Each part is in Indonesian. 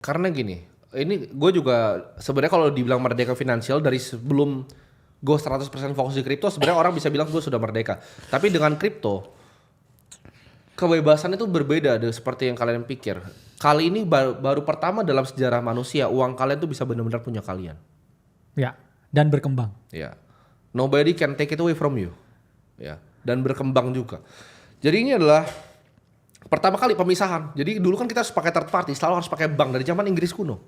Karena gini, ini gue juga sebenarnya kalau dibilang merdeka finansial dari sebelum gue 100% fokus di kripto, sebenarnya orang bisa bilang gue sudah merdeka. Tapi dengan kripto, kebebasan itu berbeda deh seperti yang kalian pikir. Kali ini baru pertama dalam sejarah manusia, uang kalian tuh bisa benar-benar punya kalian. Ya, dan berkembang. Ya, nobody can take it away from you. Ya, dan berkembang juga. Jadi ini adalah pertama kali pemisahan. Jadi dulu kan kita harus pakai third party, selalu harus pakai bank dari zaman Inggris kuno.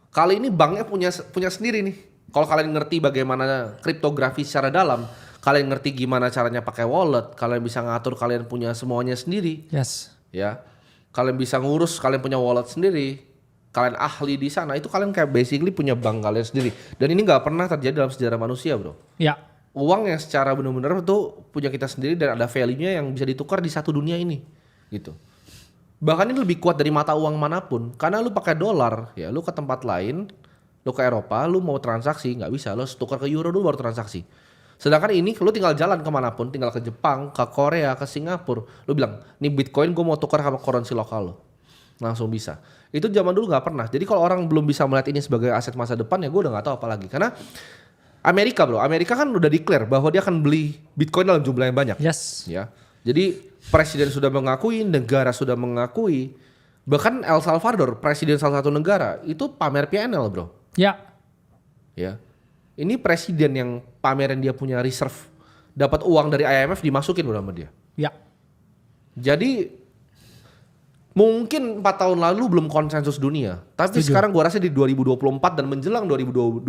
Kali ini banknya punya sendiri nih. Kalau kalian ngerti bagaimana kriptografi secara dalam, kalian ngerti gimana caranya pakai wallet, kalian bisa ngatur, kalian punya semuanya sendiri. Yes. Ya, kalian bisa ngurus, kalian punya wallet sendiri, kalian ahli di sana, itu kalian kayak basically punya bank kalian sendiri. Dan ini nggak pernah terjadi dalam sejarah manusia, bro. Ya. Uang yang secara benar-benar tuh punya kita sendiri dan ada value-nya yang bisa ditukar di satu dunia ini, gitu. Bahkan ini lebih kuat dari mata uang manapun, karena lu pakai dolar, ya lu ke tempat lain, lu ke Eropa, lu mau transaksi nggak bisa, lu harus tukar ke euro dulu baru transaksi. Sedangkan ini lu tinggal jalan kemanapun, tinggal ke Jepang, ke Korea, ke Singapura, lu bilang, nih Bitcoin gue mau tukar sama currency lokal lo, langsung bisa. Itu zaman dulu nggak pernah. Jadi kalau orang belum bisa melihat ini sebagai aset masa depan, ya gue udah nggak tahu apa lagi. Karena Amerika bro, Amerika kan udah declare bahwa dia akan beli Bitcoin dalam jumlah yang banyak. Yes. Ya, jadi presiden sudah mengakui, negara sudah mengakui, bahkan El Salvador, presiden salah satu negara itu pamer PNL bro. Ya. Ya, ini presiden yang pamerin dia punya reserve, dapat uang dari IMF dimasukin bro sama dia. Ya. Jadi mungkin 4 tahun lalu belum konsensus dunia, tapi Setuju. sekarang gua rasa di 2024 dan menjelang 2025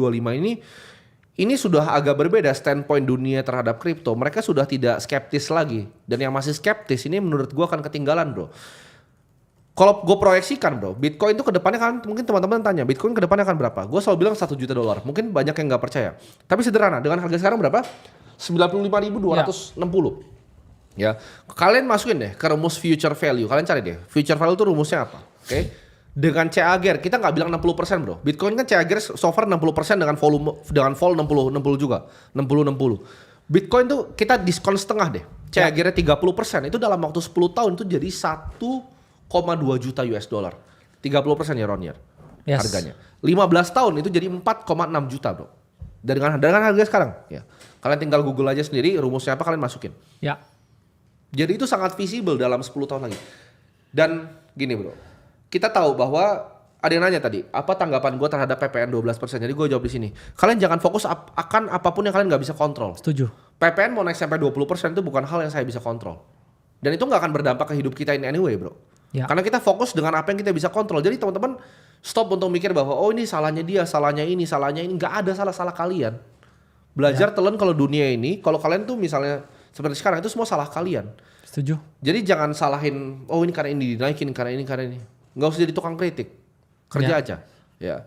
ini sudah agak berbeda standpoint dunia terhadap kripto. Mereka sudah tidak skeptis lagi. Dan yang masih skeptis ini menurut gua akan ketinggalan bro. Kalau gue proyeksikan bro, Bitcoin itu kedepannya kan mungkin teman-teman tanya, Bitcoin kedepannya akan berapa? Gue selalu bilang $1 juta. Mungkin banyak yang nggak percaya. Tapi sederhana, dengan harga sekarang berapa? 95.260. Ya, kalian masukin deh ke rumus future value. Kalian cari deh, future value itu rumusnya apa? Oke. Dengan CAGR, kita nggak bilang 60% bro. Bitcoin kan CAGR so far 60% dengan volume, dengan vol 60 juga. 60. Bitcoin tuh kita diskon setengah deh. CAGR-nya 30%, itu dalam waktu 10 tahun itu jadi 1,2 juta US dollar. 30% year on year harganya. 15 tahun itu jadi 4,6 juta bro. Dengan harga sekarang ya. Kalian tinggal Google aja sendiri rumusnya apa, kalian masukin. Ya. Jadi itu sangat visible dalam 10 tahun lagi. Dan gini bro, kita tahu bahwa ada yang nanya tadi, apa tanggapan gue terhadap PPN 12%? Jadi gue jawab di sini. Kalian jangan fokus akan apapun yang kalian nggak bisa kontrol. Setuju. PPN mau naik sampai 20% itu bukan hal yang saya bisa kontrol. Dan itu nggak akan berdampak ke hidup kita in anyway bro. Ya. Karena kita fokus dengan apa yang kita bisa kontrol. Jadi teman-teman stop untuk mikir bahwa oh ini salahnya dia, salahnya ini. Nggak ada salah-salah kalian. Belajar telan kalau dunia ini, kalau kalian tuh misalnya seperti sekarang itu semua salah kalian. Setuju. Jadi jangan salahin, oh ini karena ini dinaikin, karena ini. Nggak usah jadi tukang kritik. Kerja aja. Ya.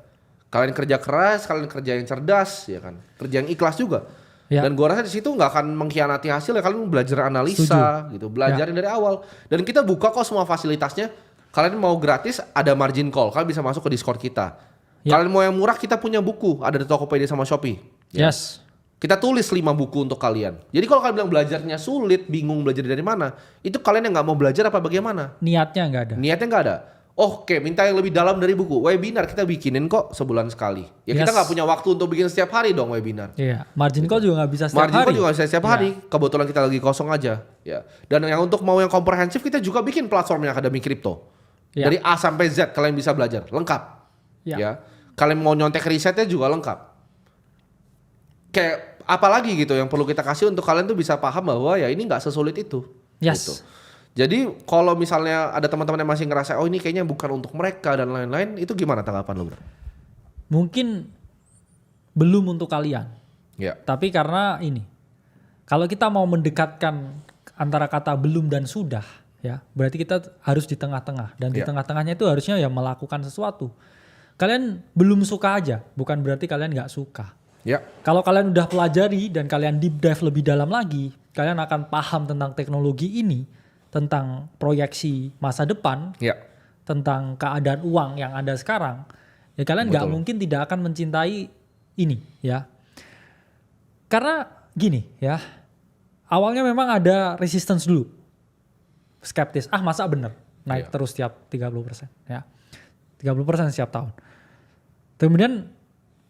Kalian kerja keras, kalian kerja yang cerdas, ya kan. Kerja yang ikhlas juga. Ya. Dan gua rasa di situ nggak akan mengkhianati hasil ya, kalian belajar analisa gitu, belajarin dari awal. Dan kita buka kok semua fasilitasnya. Kalian mau gratis ada margin call, kalian bisa masuk ke Discord kita. Kalian mau yang murah kita punya buku, ada di Tokopedia sama Shopee. Ya. Yes. Kita tulis 5 buku untuk kalian. Jadi kalau kalian bilang belajarnya sulit, bingung belajar dari mana, itu kalian yang nggak mau belajar apa bagaimana? Niatnya nggak ada. Niatnya nggak ada. Oke, minta yang lebih dalam dari buku. Webinar kita bikinin kok sebulan sekali. Ya kita nggak punya waktu untuk bikin setiap hari dong webinar. Iya. Margin call juga nggak bisa setiap hari. Margin call juga bisa setiap hari. Kebetulan kita lagi kosong aja. Ya. Dan yang untuk mau yang komprehensif kita juga bikin platformnya Akademi Kripto. Dari A sampai Z kalian bisa belajar lengkap. Ya. Kalian mau nyontek risetnya juga lengkap. Kayak apalagi gitu yang perlu kita kasih untuk kalian tuh bisa paham bahwa ya ini nggak sesulit itu. Yes. Gitu. Jadi kalau misalnya ada teman-teman yang masih ngerasa oh ini kayaknya bukan untuk mereka dan lain-lain, itu gimana tanggapan lo bro? Mungkin belum untuk kalian. Ya. Tapi karena ini, kalau kita mau mendekatkan antara kata belum dan sudah, ya berarti kita harus di tengah-tengah. Dan di tengah-tengahnya itu harusnya ya melakukan sesuatu. Kalian belum suka aja, bukan berarti kalian nggak suka. Ya. Kalau kalian udah pelajari dan kalian deep dive lebih dalam lagi, kalian akan paham tentang teknologi ini, tentang proyeksi masa depan, tentang keadaan uang yang ada sekarang, ya kalian nggak mungkin tidak akan mencintai ini, ya. Karena gini, ya, awalnya memang ada resistance dulu, skeptis, masa bener naik terus tiap 30%, ya. 30% setiap tahun. Kemudian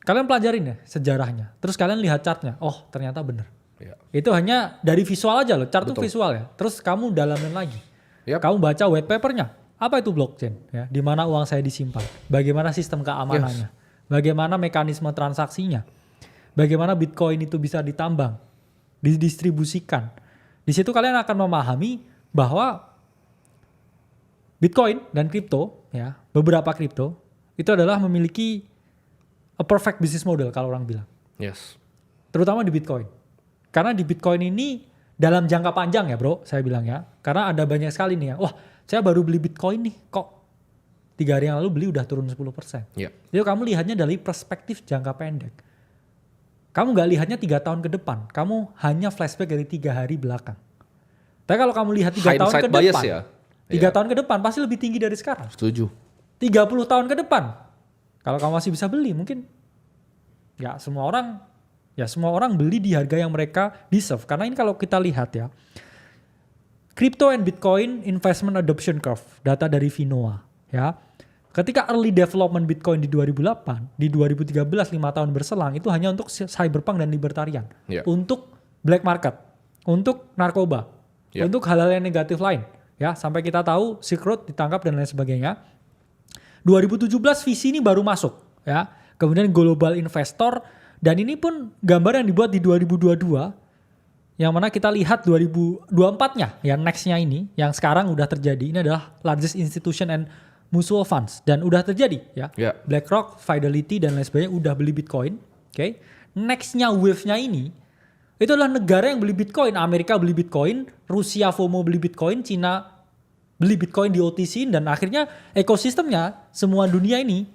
kalian pelajarin ya sejarahnya. Terus kalian lihat chartnya. Oh ternyata benar. Ya. Itu hanya dari visual aja loh. Chart itu Betul. visual ya. Terus kamu dalamin lagi. Yap. Kamu baca white papernya. Apa itu blockchain? Ya, di mana uang saya disimpan. Bagaimana sistem keamanannya. Bagaimana mekanisme transaksinya. Bagaimana Bitcoin itu bisa ditambang. Didistribusikan. Di situ kalian akan memahami bahwa Bitcoin dan kripto, ya, beberapa kripto itu adalah memiliki a perfect business model kalau orang bilang. Yes. Terutama di Bitcoin. Karena di Bitcoin ini dalam jangka panjang ya bro, saya bilang ya. Karena ada banyak sekali nih ya. Wah, saya baru beli Bitcoin nih, kok 3 hari yang lalu beli udah turun 10%. Yeah. Jadi kamu lihatnya dari perspektif jangka pendek. Kamu nggak lihatnya 3 tahun ke depan. Kamu hanya flashback dari 3 hari belakang. Tapi kalau kamu lihat 3 tahun ke depan, ya. 3 tahun ke depan pasti lebih tinggi dari sekarang. Setuju. 30 tahun ke depan, kalau kamu masih bisa beli, mungkin ya semua orang beli di harga yang mereka deserve. Karena ini kalau kita lihat ya, Crypto and Bitcoin Investment Adoption Curve, data dari Finoa. Ya, ketika early development Bitcoin di 2008, di 2013 5 tahun berselang itu hanya untuk cyberpunk dan libertarian, untuk black market, untuk narkoba, untuk hal-hal yang negatif lain. Ya, sampai kita tahu Silk Road ditangkap dan lain sebagainya. 2017 visi ini baru masuk, ya. Kemudian global investor, dan ini pun gambar yang dibuat di 2022, yang mana kita lihat 2024-nya, ya next-nya ini, yang sekarang udah terjadi, ini adalah largest institution and mutual funds, dan udah terjadi, ya. BlackRock, Fidelity dan lain sebagainya udah beli Bitcoin, oke. Next-nya wave-nya ini, itu adalah negara yang beli Bitcoin. Amerika beli Bitcoin, Rusia FOMO beli Bitcoin, Cina beli Bitcoin di OTC, dan akhirnya ekosistemnya semua dunia ini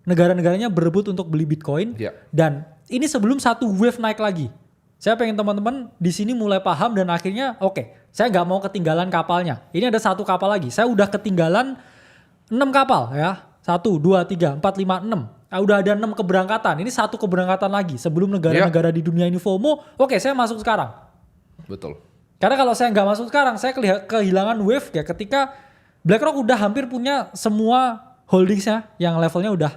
negara-negaranya berebut untuk beli Bitcoin. Dan ini sebelum satu wave naik lagi. Saya pengen teman-teman di sini mulai paham dan akhirnya oke, saya nggak mau ketinggalan kapalnya. Ini ada satu kapal lagi. Saya udah ketinggalan 6 kapal ya. 1, 2, 3, 4, 5, 6. Udah ada 6 keberangkatan. Ini satu keberangkatan lagi. Sebelum negara-negara di dunia ini FOMO, oke saya masuk sekarang. Betul. Karena kalau saya nggak masuk sekarang, saya kehilangan wave ya ketika BlackRock udah hampir punya semua holdingsnya yang levelnya udah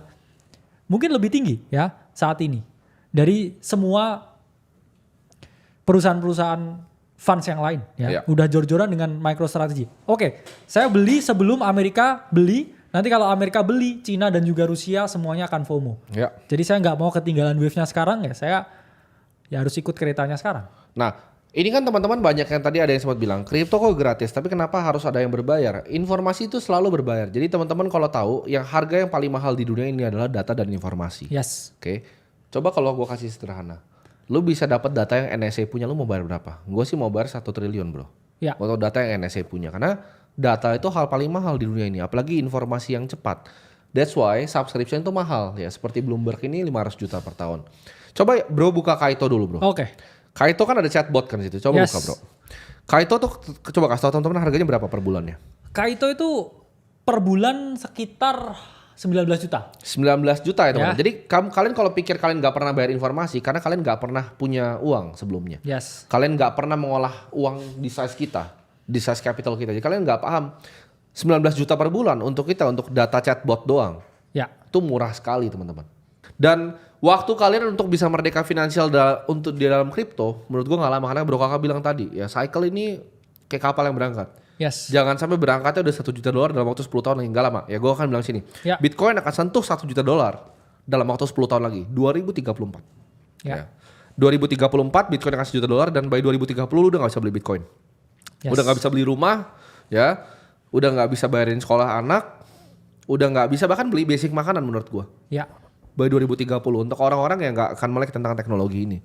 mungkin lebih tinggi ya saat ini. Dari semua perusahaan-perusahaan funds yang lain ya. Udah jor-joran dengan MicroStrategy. Oke, saya beli sebelum Amerika beli. Nanti kalau Amerika beli, Cina dan juga Rusia semuanya akan FOMO. Jadi saya nggak mau ketinggalan wave-nya sekarang ya, saya ya harus ikut keretanya sekarang. Nah, ini kan teman-teman banyak yang tadi ada yang sempat bilang, kripto kok gratis, tapi kenapa harus ada yang berbayar? Informasi itu selalu berbayar. Jadi teman-teman kalau tahu, yang harga yang paling mahal di dunia ini adalah data dan informasi. Yes. Oke. Coba kalau gue kasih sederhana. Lu bisa dapat data yang NSA punya, lu mau bayar berapa? Gue sih mau bayar 1 triliun bro. Ya. Atau data yang NSA punya. Karena data itu hal paling mahal di dunia ini, apalagi informasi yang cepat. That's why subscription itu mahal ya. Seperti Bloomberg ini 500 juta per tahun. Coba bro buka Kaito dulu bro. Oke. Kaito kan ada chatbot kan di situ. Coba buka bro. Kaito tuh coba kasih tau teman-teman harganya berapa per bulannya? Kaito itu per bulan sekitar 19 juta. 19 juta ya teman-teman. Jadi kalian kalau pikir kalian nggak pernah bayar informasi karena kalian nggak pernah punya uang sebelumnya. Yes. Kalian nggak pernah mengolah uang di size kita, di size capital kita. Jadi kalian nggak paham 19 juta per bulan untuk kita untuk data chatbot doang. Ya. Itu murah sekali teman-teman. Dan waktu kalian untuk bisa merdeka finansial untuk di dalam kripto, menurut gua nggak lama karena Bro Kakak bilang tadi, ya cycle ini kayak kapal yang berangkat. Yes. Jangan sampai berangkatnya udah $1 juta dalam waktu 10 tahun lagi, nggak lama. Ya gua akan bilang sini, Bitcoin akan sentuh $1 juta dalam waktu 10 tahun lagi, 2034. Ya. 2034 Bitcoin akan $1 juta dan by 2030 lu udah nggak bisa beli Bitcoin. Yes. Udah nggak bisa beli rumah, ya, udah nggak bisa bayarin sekolah anak, udah nggak bisa bahkan beli basic makanan menurut gua. Ya. By 2030 untuk orang-orang yang nggak akan melek tentang teknologi ini.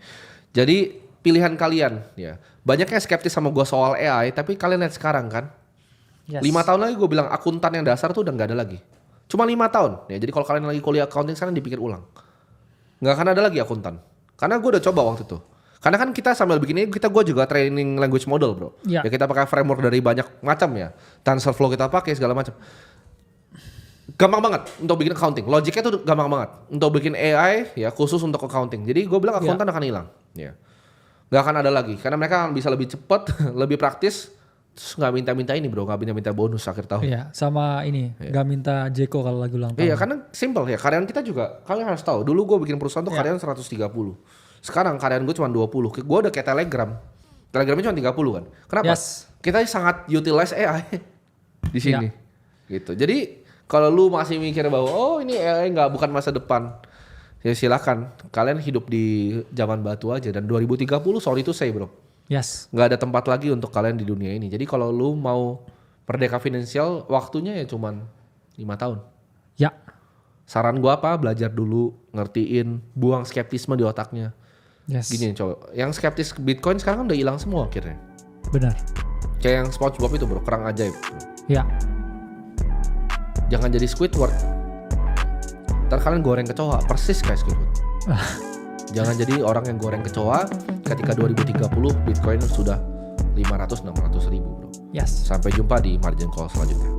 Jadi pilihan kalian, ya. Banyak yang skeptis sama gua soal AI, tapi kalian lihat sekarang kan. Yes. 5 tahun lagi gua bilang akuntan yang dasar tuh udah nggak ada lagi. Cuma 5 tahun, ya. Jadi kalau kalian lagi kuliah accounting sekarang dipikir ulang. Nggak akan ada lagi akuntan. Karena gua udah coba waktu itu. Karena kan kita sambil bikin ini, gue juga training language model bro. Ya kita pakai framework dari banyak macam ya. TensorFlow kita pakai segala macam. Gampang banget untuk bikin accounting. Logiknya tuh gampang banget. Untuk bikin AI ya khusus untuk accounting. Jadi gue bilang akuntan akan hilang. Ya. Gak akan ada lagi. Karena mereka akan bisa lebih cepat, lebih praktis. Terus nggak minta-minta ini bro, nggak minta-minta bonus akhir tahun. Iya, sama ini nggak minta Jeko kalau lagi ulang tahun. Iya, karena simple ya. Karyawan kita juga, kalian harus tahu. Dulu gue bikin perusahaan tuh karyawan 130. Sekarang karyawan gue cuma 20. Gue udah kayak Telegram. Telegramnya cuma 30 kan. Kenapa? Yes. Kita sangat utilize AI di sini. Gitu. Jadi kalau lu masih mikir bahwa oh ini AI bukan masa depan, ya silakan. Kalian hidup di zaman batu aja. Dan 2030 sorry to say bro. Yes. Nggak ada tempat lagi untuk kalian di dunia ini. Jadi kalau lu mau merdeka finansial, waktunya ya cuman 5 tahun. Ya. Saran gua apa? Belajar dulu, ngertiin, buang skeptisme di otaknya. Yes. Gini coba, yang skeptis Bitcoin sekarang kan udah hilang semua akhirnya. Benar. Kayak yang SpongeBob itu bro, kerang ajaib. Ya. Jangan jadi Squidward. Ntar kalian goreng kecoa, persis kayak Squidward. Jangan jadi orang yang goreng kecoa ketika 2030 Bitcoin sudah 500-600 ribu bro. Yes. Sampai jumpa di margin call selanjutnya.